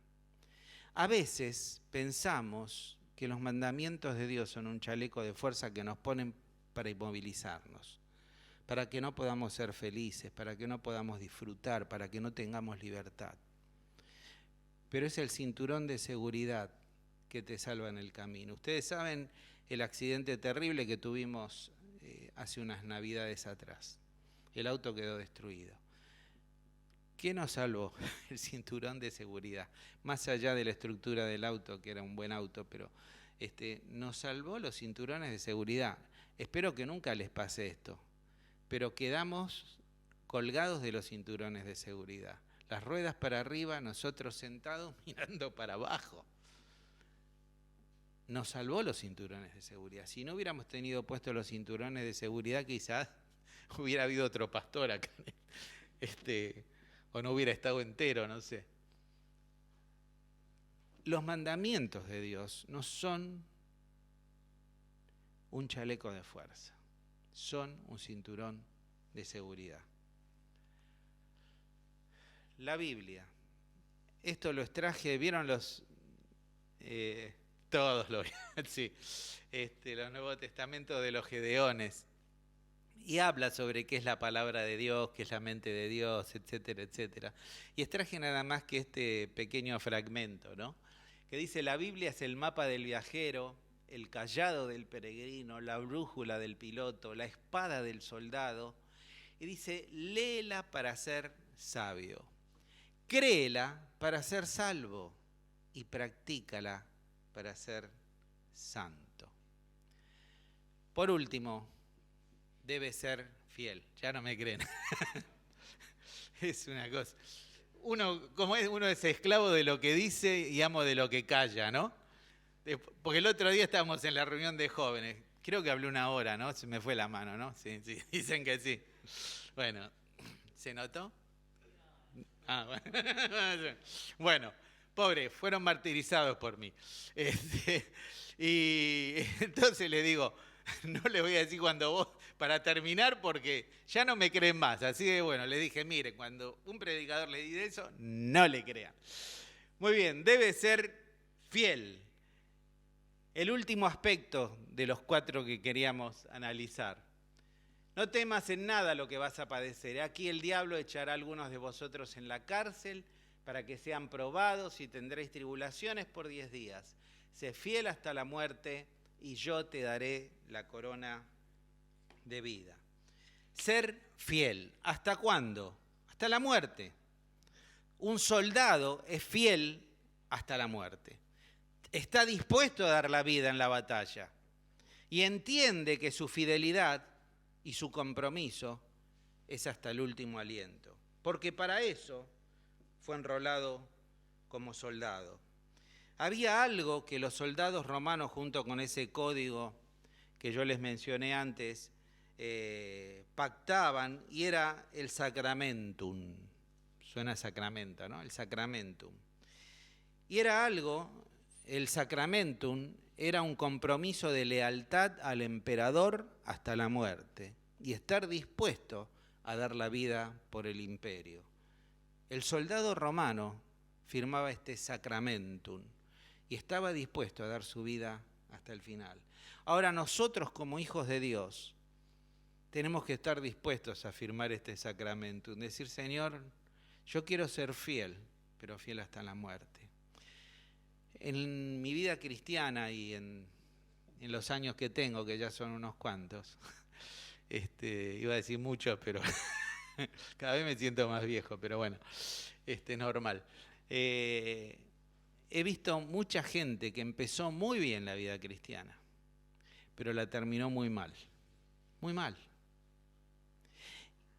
A veces pensamos que los mandamientos de Dios son un chaleco de fuerza que nos ponen para inmovilizarnos, para que no podamos ser felices, para que no podamos disfrutar, para que no tengamos libertad. Pero es el cinturón de seguridad que te salva en el camino. Ustedes saben el accidente terrible que tuvimos hace unas navidades atrás. El auto quedó destruido. ¿Qué nos salvó? El cinturón de seguridad. Más allá de la estructura del auto, que era un buen auto, pero nos salvó los cinturones de seguridad. Espero que nunca les pase esto, pero quedamos colgados de los cinturones de seguridad. Las ruedas para arriba, nosotros sentados mirando para abajo. Nos salvó los cinturones de seguridad. Si no hubiéramos tenido puestos los cinturones de seguridad, quizás hubiera habido otro pastor acá, o no hubiera estado entero, no sé. Los mandamientos de Dios no son un chaleco de fuerza, son un cinturón de seguridad. La Biblia, esto lo extraje, ¿vieron los... todos lo vieron, sí, los Nuevos Testamentos de los Gedeones, y habla sobre qué es la palabra de Dios, qué es la mente de Dios, etcétera, etcétera. Y extraje nada más que este pequeño fragmento, ¿no? Que dice, la Biblia es el mapa del viajero, el cayado del peregrino, la brújula del piloto, la espada del soldado. Y dice, léela para ser sabio, créela para ser salvo y practícala para ser santo. Por último, debe ser fiel. Ya no me creen. Es una cosa. Uno es esclavo de lo que dice y amo de lo que calla, ¿no? Porque el otro día estábamos en la reunión de jóvenes. Creo que hablé 1 hora, ¿no? Se me fue la mano, ¿no? Sí, dicen que sí. Bueno, ¿se notó? Ah, bueno. Bueno, pobre, fueron martirizados por mí. Y entonces le digo, no le voy a decir cuando vos, para terminar, porque ya no me creen más. Así que bueno, le dije, mire, cuando un predicador le dice eso, no le crean. Muy bien, debe ser fiel. El último aspecto de los 4 que queríamos analizar. No temas en nada lo que vas a padecer. Aquí el diablo echará a algunos de vosotros en la cárcel para que sean probados y tendréis tribulaciones por 10 días. Sé fiel hasta la muerte y yo te daré la corona de vida. Ser fiel. ¿Hasta cuándo? Hasta la muerte. Un soldado es fiel hasta la muerte. Está dispuesto a dar la vida en la batalla y entiende que su fidelidad y su compromiso es hasta el último aliento, porque para eso fue enrolado como soldado. Había algo que los soldados romanos, junto con ese código que yo les mencioné antes, pactaban, y era el sacramentum. Suena a sacramento, ¿no? El sacramentum. Y era algo, el sacramentum era un compromiso de lealtad al emperador hasta la muerte y estar dispuesto a dar la vida por el imperio. El soldado romano firmaba este sacramentum y estaba dispuesto a dar su vida hasta el final. Ahora nosotros como hijos de Dios tenemos que estar dispuestos a firmar este sacramento, decir, Señor, yo quiero ser fiel, pero fiel hasta la muerte. En mi vida cristiana y en los años que tengo, que ya son unos cuantos, iba a decir muchos, pero cada vez me siento más viejo, pero bueno, es normal. He visto mucha gente que empezó muy bien la vida cristiana, pero la terminó muy mal, muy mal.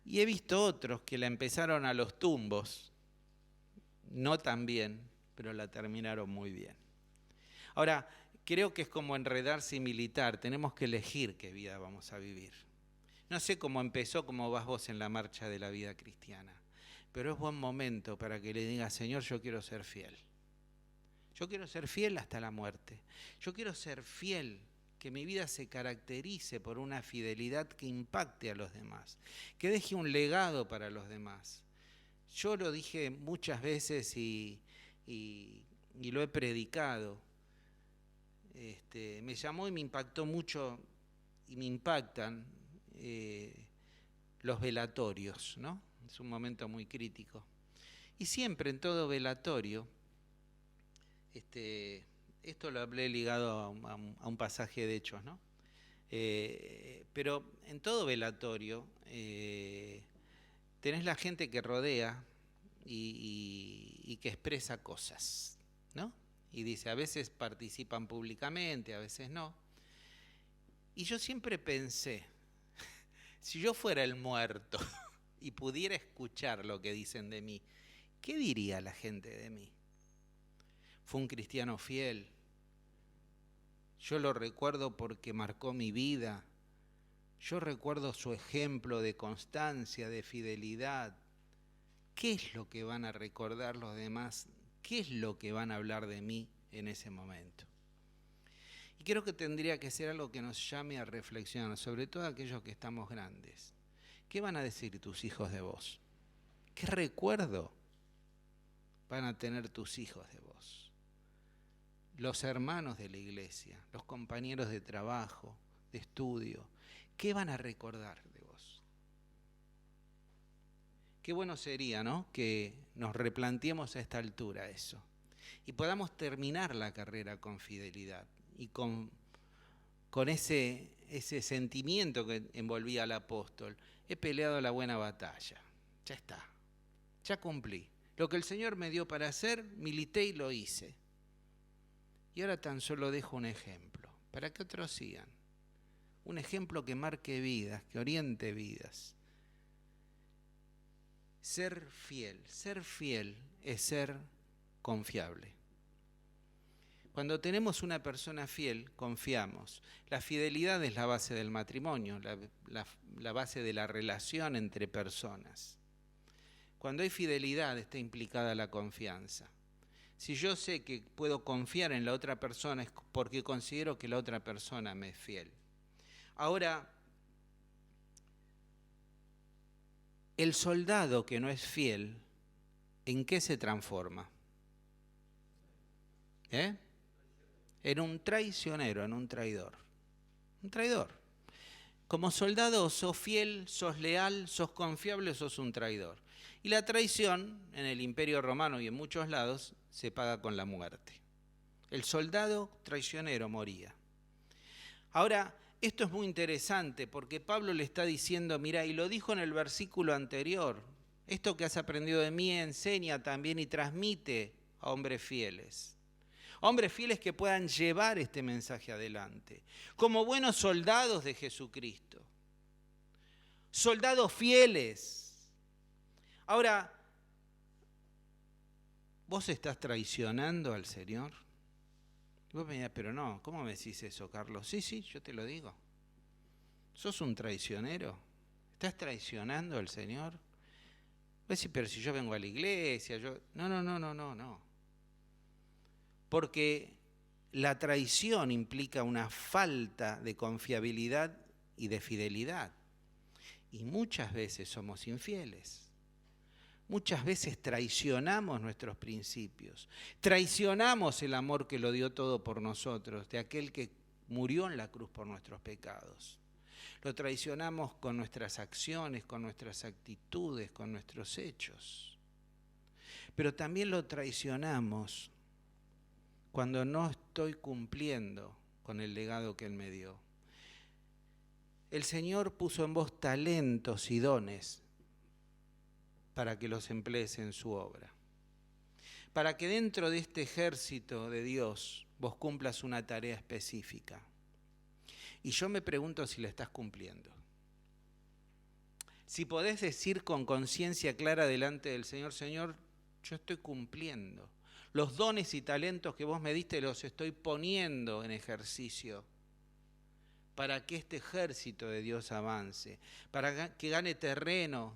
Y he visto otros que la empezaron a los tumbos, no tan bien, pero la terminaron muy bien. Ahora, creo que es como enredarse y militar, tenemos que elegir qué vida vamos a vivir. No sé cómo empezó, cómo vas vos en la marcha de la vida cristiana, pero es buen momento para que le digas, Señor, yo quiero ser fiel. Yo quiero ser fiel hasta la muerte. Yo quiero ser fiel, que mi vida se caracterice por una fidelidad que impacte a los demás, que deje un legado para los demás. Yo lo dije muchas veces y lo he predicado. Me llamó y me impactó mucho y me impactan los velatorios, ¿no? Es un momento muy crítico. Y siempre en todo velatorio, esto lo hablé ligado a un pasaje de Hechos, ¿no? Pero en todo velatorio tenés la gente que rodea y que expresa cosas, ¿no? Y dice, a veces participan públicamente, a veces no. Y yo siempre pensé, si yo fuera el muerto y pudiera escuchar lo que dicen de mí, ¿qué diría la gente de mí? Fue un cristiano fiel. Yo lo recuerdo porque marcó mi vida. Yo recuerdo su ejemplo de constancia, de fidelidad. ¿Qué es lo que van a recordar los demás? ¿Qué es lo que van a hablar de mí en ese momento? Y creo que tendría que ser algo que nos llame a reflexionar, sobre todo aquellos que estamos grandes. ¿Qué van a decir tus hijos de vos? ¿Qué recuerdo van a tener tus hijos de vos? Los hermanos de la iglesia, los compañeros de trabajo, de estudio, ¿qué van a recordar de vos? Qué bueno sería, ¿no?, que nos replanteemos a esta altura eso y podamos terminar la carrera con fidelidad y con ese sentimiento que envolvía al apóstol. He peleado la buena batalla, ya está, ya cumplí. Lo que el Señor me dio para hacer, milité y lo hice. Y ahora tan solo dejo un ejemplo, para que otros sigan. Un ejemplo que marque vidas, que oriente vidas. Ser fiel es ser confiable. Cuando tenemos una persona fiel, confiamos. La fidelidad es la base del matrimonio, la base de la relación entre personas. Cuando hay fidelidad está implicada la confianza. Si yo sé que puedo confiar en la otra persona es porque considero que la otra persona me es fiel. Ahora, el soldado que no es fiel, ¿en qué se transforma? En un traicionero, en un traidor. Un traidor. Como soldado sos fiel, sos leal, sos confiable, sos un traidor. Y la traición, en el Imperio Romano y en muchos lados, se paga con la muerte. El soldado traicionero moría. Ahora, esto es muy interesante porque Pablo le está diciendo, mira, y lo dijo en el versículo anterior, esto que has aprendido de mí enseña también y transmite a hombres fieles. Hombres fieles que puedan llevar este mensaje adelante, como buenos soldados de Jesucristo. Soldados fieles. Ahora, ¿vos estás traicionando al Señor? Vos me dirás, pero no, ¿cómo me decís eso, Carlos? Sí, yo te lo digo. ¿Sos un traicionero? ¿Estás traicionando al Señor? Vos decís, pero si yo vengo a la iglesia, yo... No. Porque la traición implica una falta de confiabilidad y de fidelidad. Y muchas veces somos infieles. Muchas veces traicionamos nuestros principios, traicionamos el amor que lo dio todo por nosotros, de aquel que murió en la cruz por nuestros pecados. Lo traicionamos con nuestras acciones, con nuestras actitudes, con nuestros hechos. Pero también lo traicionamos cuando no estoy cumpliendo con el legado que Él me dio. El Señor puso en vos talentos y dones para que los emplees en su obra. Para que dentro de este ejército de Dios vos cumplas una tarea específica. Y yo me pregunto si la estás cumpliendo. Si podés decir con conciencia clara delante del Señor, Señor, yo estoy cumpliendo. Los dones y talentos que vos me diste los estoy poniendo en ejercicio para que este ejército de Dios avance, para que gane terreno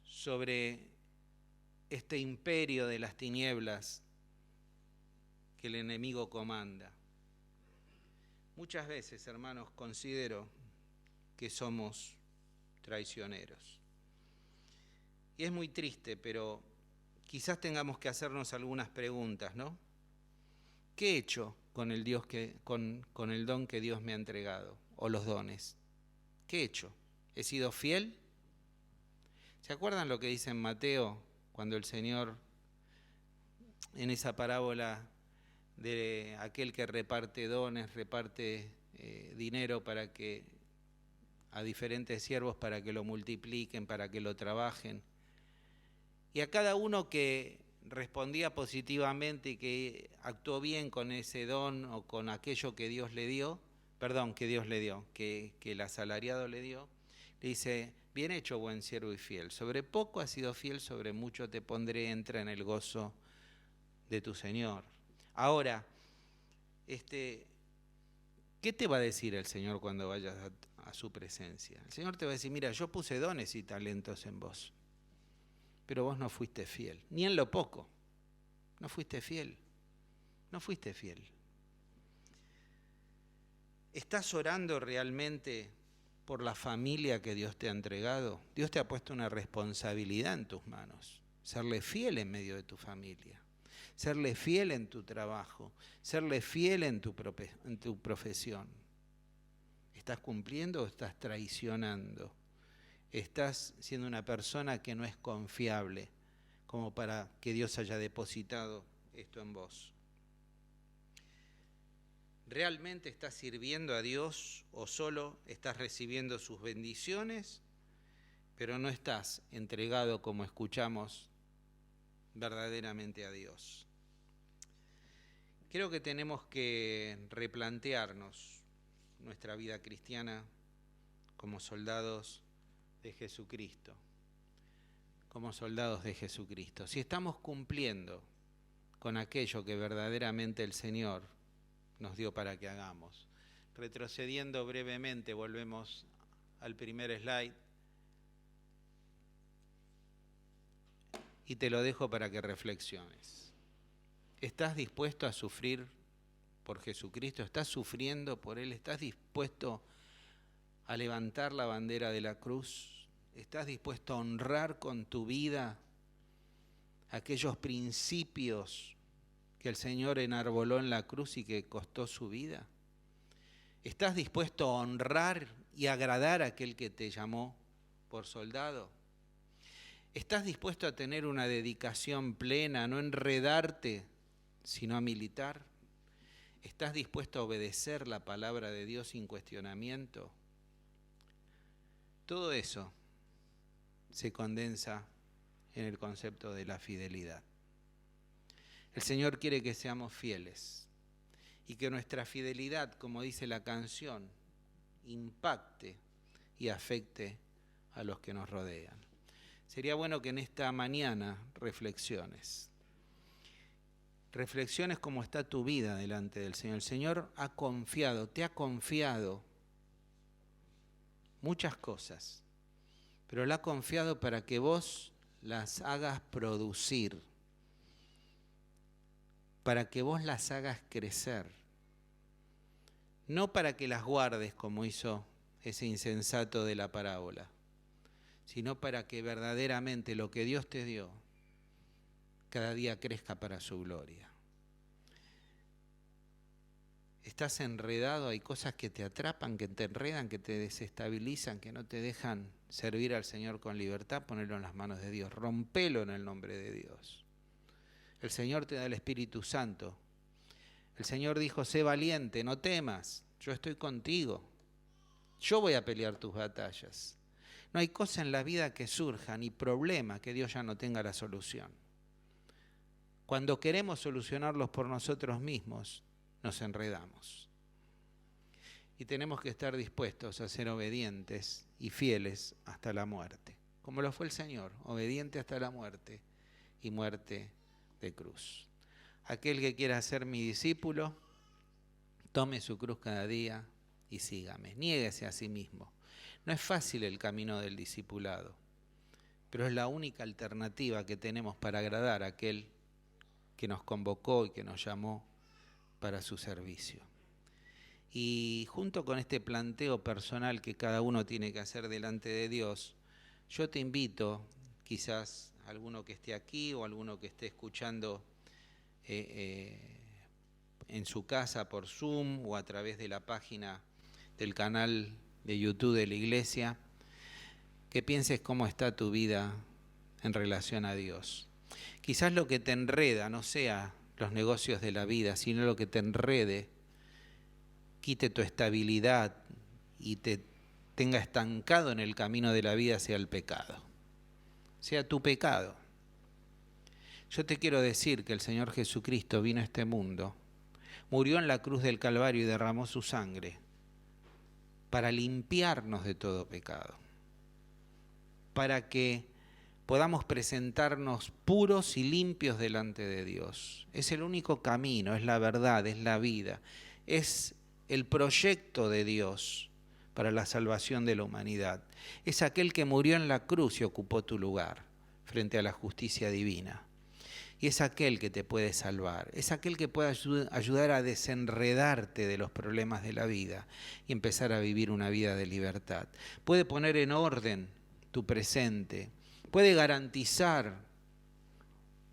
sobre este imperio de las tinieblas que el enemigo comanda. Muchas veces, hermanos, considero que somos traicioneros. Y es muy triste, pero quizás tengamos que hacernos algunas preguntas, ¿no? ¿Qué he hecho con el don que Dios me ha entregado? O los dones. ¿Qué he hecho? ¿He sido fiel? ¿Se acuerdan lo que dice en Mateo cuando el Señor, en esa parábola de aquel que reparte dones, reparte dinero para que a diferentes siervos para que lo multipliquen, para que lo trabajen? Y a cada uno que respondía positivamente y que actuó bien con ese don o con aquello que Dios le dio, que el asalariado le dio, le dice: bien hecho, buen siervo y fiel. Sobre poco has sido fiel, sobre mucho te pondré, entra en el gozo de tu Señor. Ahora, ¿qué te va a decir el Señor cuando vayas a su presencia? El Señor te va a decir: mira, yo puse dones y talentos en vos, pero vos no fuiste fiel, ni en lo poco. No fuiste fiel. ¿Estás orando realmente por la familia que Dios te ha entregado? Dios te ha puesto una responsabilidad en tus manos. Serle fiel en medio de tu familia. Serle fiel en tu trabajo. Serle fiel en tu profesión. ¿Estás cumpliendo o estás traicionando? ¿Estás siendo una persona que no es confiable como para que Dios haya depositado esto en vos? ¿Realmente estás sirviendo a Dios o solo estás recibiendo sus bendiciones, pero no estás entregado, como escuchamos, verdaderamente a Dios? Creo que tenemos que replantearnos nuestra vida cristiana como soldados de Jesucristo. Si estamos cumpliendo con aquello que verdaderamente el Señor nos dio para que hagamos. Retrocediendo brevemente, volvemos al primer slide y te lo dejo para que reflexiones. ¿Estás dispuesto a sufrir por Jesucristo? ¿Estás sufriendo por Él? ¿Estás dispuesto a levantar la bandera de la cruz? ¿Estás dispuesto a honrar con tu vida aquellos principios que el Señor enarboló en la cruz y que costó su vida? ¿Estás dispuesto a honrar y agradar a aquel que te llamó por soldado? ¿Estás dispuesto a tener una dedicación plena, a no enredarte, sino a militar? ¿Estás dispuesto a obedecer la palabra de Dios sin cuestionamiento? Todo eso se condensa en el concepto de la fidelidad. El Señor quiere que seamos fieles y que nuestra fidelidad, como dice la canción, impacte y afecte a los que nos rodean. Sería bueno que en esta mañana reflexiones cómo está tu vida delante del Señor. El Señor te ha confiado muchas cosas, pero la ha confiado para que vos las hagas producir, para que vos las hagas crecer, no para que las guardes como hizo ese insensato de la parábola, sino para que verdaderamente lo que Dios te dio cada día crezca para su gloria. estás enredado, hay cosas que te atrapan, que te enredan, que te desestabilizan, que no te dejan servir al Señor con libertad, ponelo en las manos de Dios, rompelo en el nombre de Dios. El Señor te da el Espíritu Santo. El Señor dijo, sé valiente, no temas, yo estoy contigo. Yo voy a pelear tus batallas. No hay cosa en la vida que surja, ni problema, que Dios ya no tenga la solución. Cuando queremos solucionarlos por nosotros mismos, nos enredamos. Y tenemos que estar dispuestos a ser obedientes y fieles hasta la muerte, como lo fue el Señor, obediente hasta la muerte y muerte de cruz. Aquel que quiera ser mi discípulo, tome su cruz cada día y sígame. Niéguese a sí mismo. No es fácil el camino del discipulado, pero es la única alternativa que tenemos para agradar a aquel que nos convocó y que nos llamó para su servicio. Y junto con este planteo personal que cada uno tiene que hacer delante de Dios, yo te invito, quizás alguno que esté aquí o alguno que esté escuchando en su casa por Zoom o a través de la página del canal de YouTube de la iglesia, que pienses cómo está tu vida en relación a Dios. Quizás lo que te enreda no sea los negocios de la vida, sino lo que te enrede, quite tu estabilidad y te tenga estancado en el camino de la vida, sea el pecado, sea tu pecado. Yo te quiero decir que el Señor Jesucristo vino a este mundo, murió en la cruz del Calvario y derramó su sangre para limpiarnos de todo pecado, para que podamos presentarnos puros y limpios delante de Dios. Es el único camino, es la verdad, es la vida, es el proyecto de Dios para la salvación de la humanidad. Es aquel que murió en la cruz y ocupó tu lugar frente a la justicia divina. Y es aquel que te puede salvar, es aquel que puede ayudar a desenredarte de los problemas de la vida y empezar a vivir una vida de libertad. Puede poner en orden tu presente, puede garantizar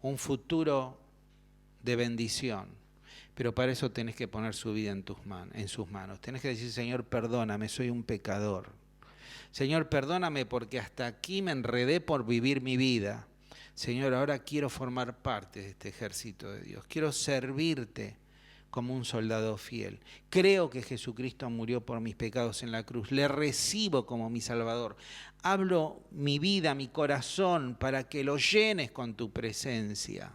un futuro de bendición, pero para eso tenés que poner su vida en sus manos. Tenés que decir, Señor, perdóname, soy un pecador. Señor, perdóname porque hasta aquí me enredé por vivir mi vida. Señor, ahora quiero formar parte de este ejército de Dios. Quiero servirte como un soldado fiel. Creo que Jesucristo murió por mis pecados en la cruz. Le recibo como mi Salvador. Hablo mi vida, mi corazón, para que lo llenes con tu presencia.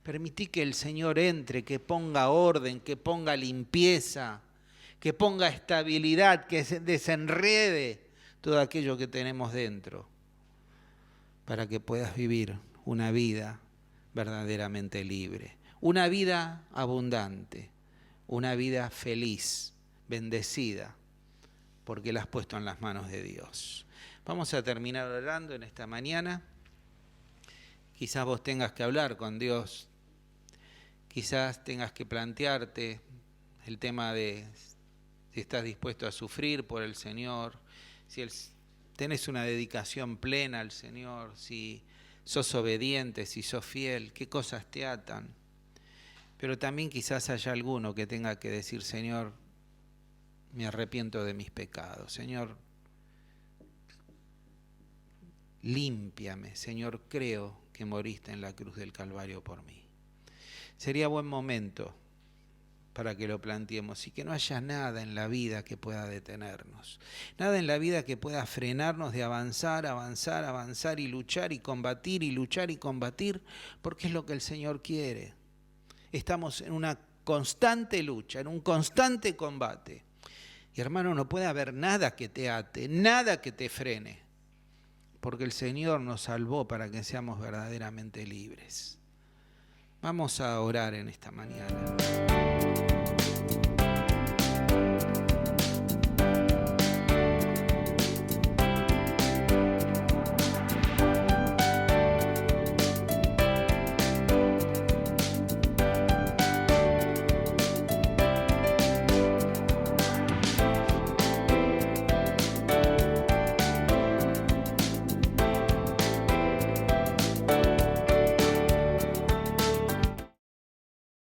Permití que el Señor entre, que ponga orden, que ponga limpieza, que ponga estabilidad, que desenrede todo aquello que tenemos dentro, para que puedas vivir una vida verdaderamente libre, una vida abundante, una vida feliz, bendecida, porque la has puesto en las manos de Dios. Vamos a terminar orando en esta mañana. Quizás vos tengas que hablar con Dios, quizás tengas que plantearte el tema de si estás dispuesto a sufrir por el Señor, si tenés una dedicación plena al Señor, si sos obediente, si sos fiel, qué cosas te atan. Pero también quizás haya alguno que tenga que decir, Señor, me arrepiento de mis pecados. Señor, límpiame. Señor, creo que moriste en la cruz del Calvario por mí. Sería buen momento para que lo planteemos y que no haya nada en la vida que pueda detenernos. Nada en la vida que pueda frenarnos de avanzar, avanzar, avanzar y luchar y combatir y luchar y combatir, porque es lo que el Señor quiere. Estamos en una constante lucha, en un constante combate. Y hermano, no puede haber nada que te ate, nada que te frene, porque el Señor nos salvó para que seamos verdaderamente libres. Vamos a orar en esta mañana.